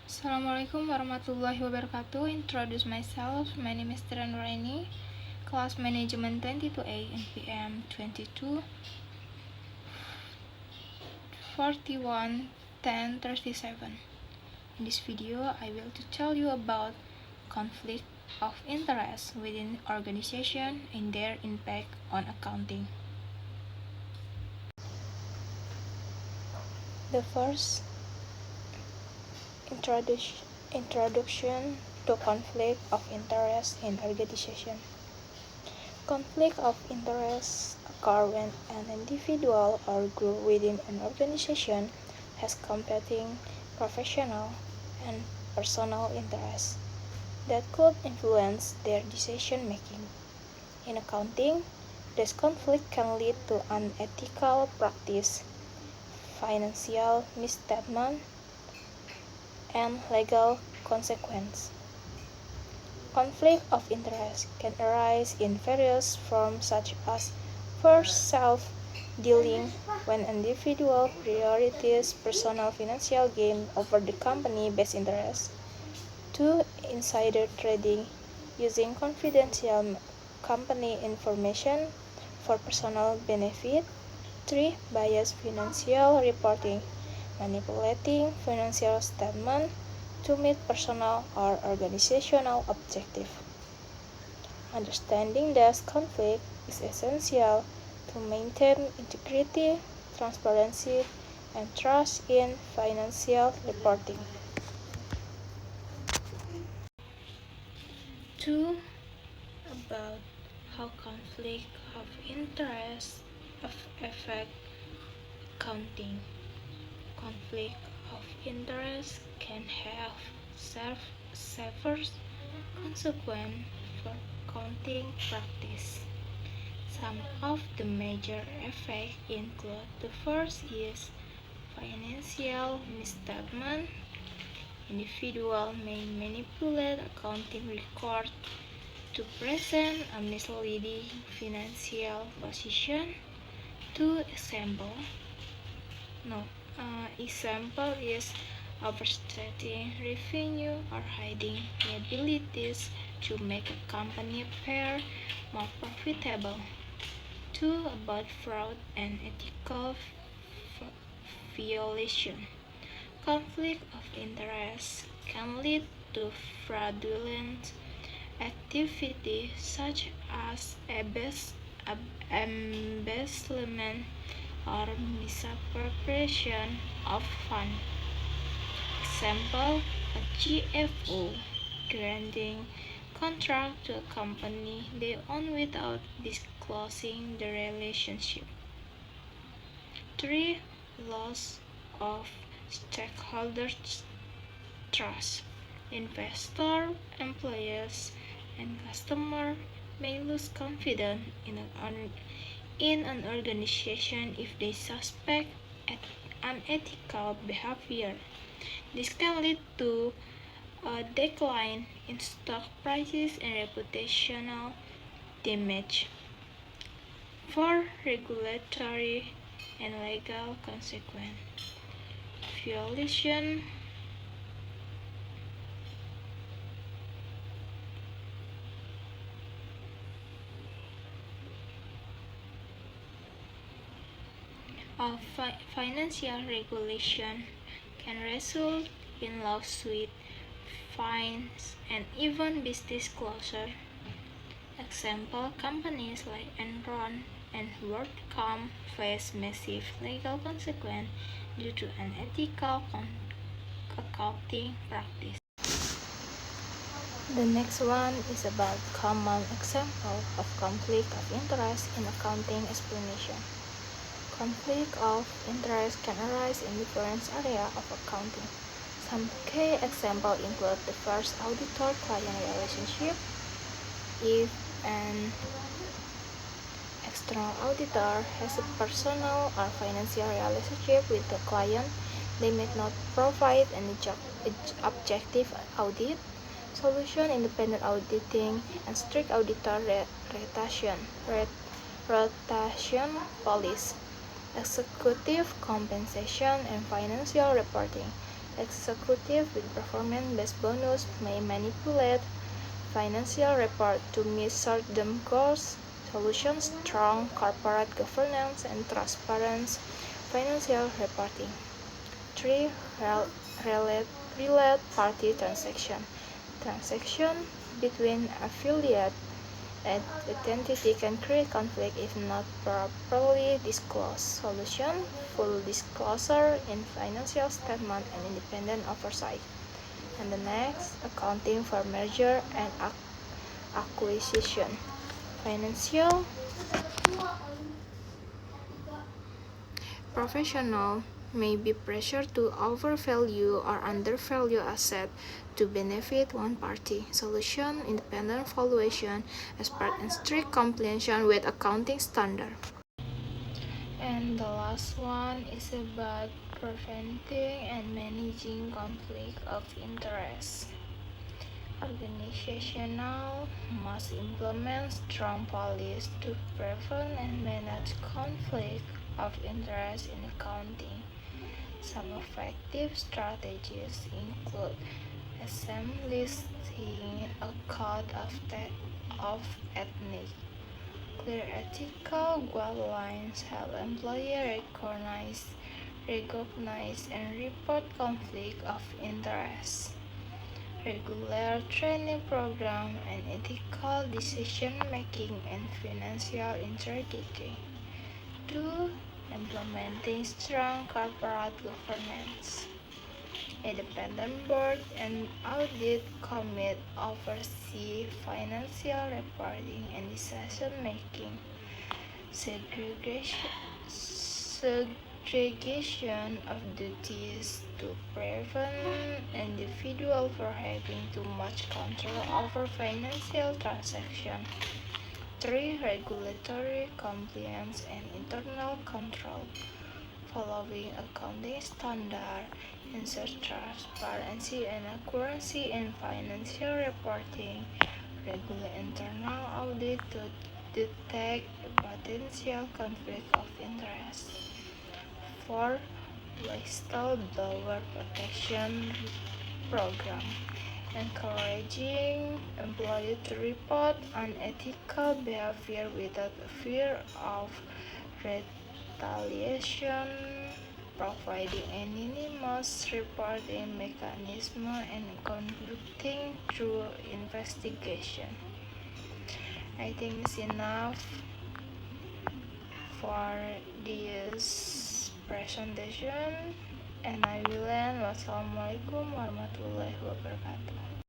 Assalamualaikum warahmatullahi wabarakatuh. Introduce myself. My name is Tiran Raini, class management 22A in PM 22411037. In this video, I will to tell you about conflict of interest within organization and their impact on accounting. The first introduction to conflict of interest in organization. Conflict of interest occur when an individual or group within an organization has competing professional and personal interests that could influence their decision making. In accounting, this conflict can lead to unethical practice, financial misstatement, and legal consequence. Conflict of interest can arise in various forms such as first, self-dealing, when individual prioritizes personal financial gain over the company-based interest. 2. Insider trading, using confidential company information for personal benefit. 3. Biased financial reporting, manipulating financial statement to meet personal or organizational objective. Understanding this conflict is essential to maintain integrity, transparency, and trust in financial reporting. 2. About how conflict of interest affect accounting. Conflict of interest can have severe consequences for accounting practice. Some of the major effects include: the first is financial misstatement. Individual may manipulate accounting records to present a misleading financial position. Example is overstating revenue or hiding liabilities to make a company appear more profitable. 2. About fraud and ethical violation. Conflict of interest can lead to fraudulent activity such as embezzlement or misappropriation of funds. Example, a GFO granting contract to a company they own without disclosing the relationship. 3. Loss of stakeholders' trust. Investor, employees, and customer may lose confidence in an organization if they suspect unethical behavior. This can lead to a decline in stock prices and reputational damage. 4. Regulatory and legal consequences. Violation of financial regulation can result in lawsuits, fines, and even business closure. Example, companies like Enron and WorldCom face massive legal consequences due to unethical accounting practice. The next one is about common example of conflict of interest in accounting explanation. Conflict of interest can arise in different areas of accounting. Some key examples include the first, auditor-client relationship. If an external auditor has a personal or financial relationship with the client, they may not provide an objective audit solution. Independent auditing and strict auditor rotation policy. Executive compensation and financial reporting. Executive with performance-based bonus may manipulate financial report to meet short-term goals. Solutions: strong corporate governance and transparent financial reporting. 3. Related party transaction. Transaction between affiliate entity can create conflict if not properly disclosed. Solution: full disclosure in financial statement and independent oversight. And the next, accounting for merger and acquisition. Financial professional may be pressured to overvalue or undervalue asset to benefit one party. Solution: independent valuation, expert and strict compliance with accounting standard. And the last one is about preventing and managing conflict of interest. Organizational must implement strong policies to prevent and manage conflict of interest in accounting. Some effective strategies include establishing a code of ethics. Clear ethical guidelines help employees recognize and report conflict of interest. Regular training program and ethical decision-making and financial integrity. 2. Implementing strong corporate governance. Independent board and audit committee oversee financial reporting and decision-making. Segregation of duties to prevent individuals from having too much control over financial transactions. 3. Regulatory compliance and internal control. Following accounting standards, ensure transparency and accuracy in financial reporting. Regular internal audit to detect potential conflict of interest. 4. Whistleblower protection program. Encouraging employees to report unethical behavior without fear of retaliation, providing anonymous reporting mechanism and conducting through investigation. I think it's enough for this presentation, and I will end. Wassalamualaikum warahmatullahi wabarakatuh.